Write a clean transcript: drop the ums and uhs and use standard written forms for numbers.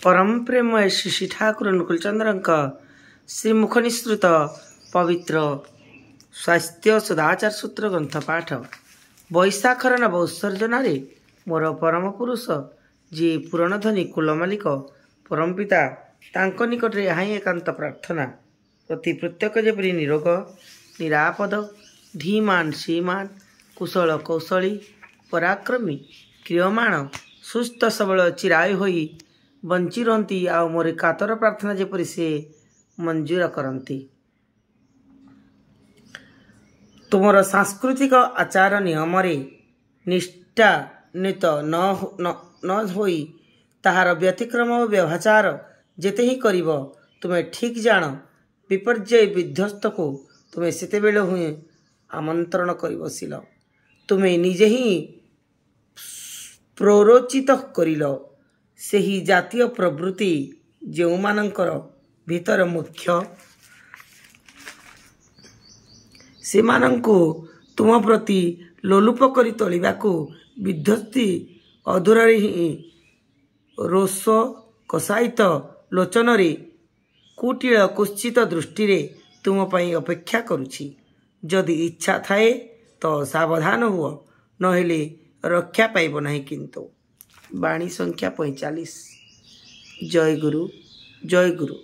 परम प्रेमय श्री श्री ठाकुर अनुकूलचंद्र श्रीमुख निसृत पवित्र स्वास्थ्य सदाचार सूत्र ग्रंथ पाठ बैशाखर नव उत्सर्जन मोर परम पुरुष जी पुरणधनी कुल मालिक परम पिता तांको निकट रे यहाँ एकांत प्रार्थना प्रति प्रत्येक जेपरी निरोग निरापद धीमान श्रीमान कुशल कौशली पराक्रमी क्रियमाण सुस्थ सबल चिराय होई बंची रहती आ मोर कातर प्रार्थना जेपरी से मंजूर करती। तुमर सांस्कृतिक आचार नियम निष्ठान्वित न होई ताहार व्यतिक्रम और व्यवहार जेते ही करिब तुम्हें ठीक जान विपर्यय विध्वस्त को तुम्हें सेतेबेले हुए आमंत्रण कर बसिल तुम्हें निजे ही प्ररोचित करिल सेही जातीय प्रवृत्ति जो मानकर भीतर मुख्य से मानंको तुम प्रति लोलुप करी तोलिबाकू विध्वस्ती अधूरारे ही रोष कषायित लोचन रे कुटिल कुश्चित दृष्टि रे तुम पई अपेक्षा करुछि। जदि इच्छा थाए तो सावधान हुओ नहेले रक्षा पाइब नहीं। किंतु वाणी संख्या 45। जय गुरु जय गुरु।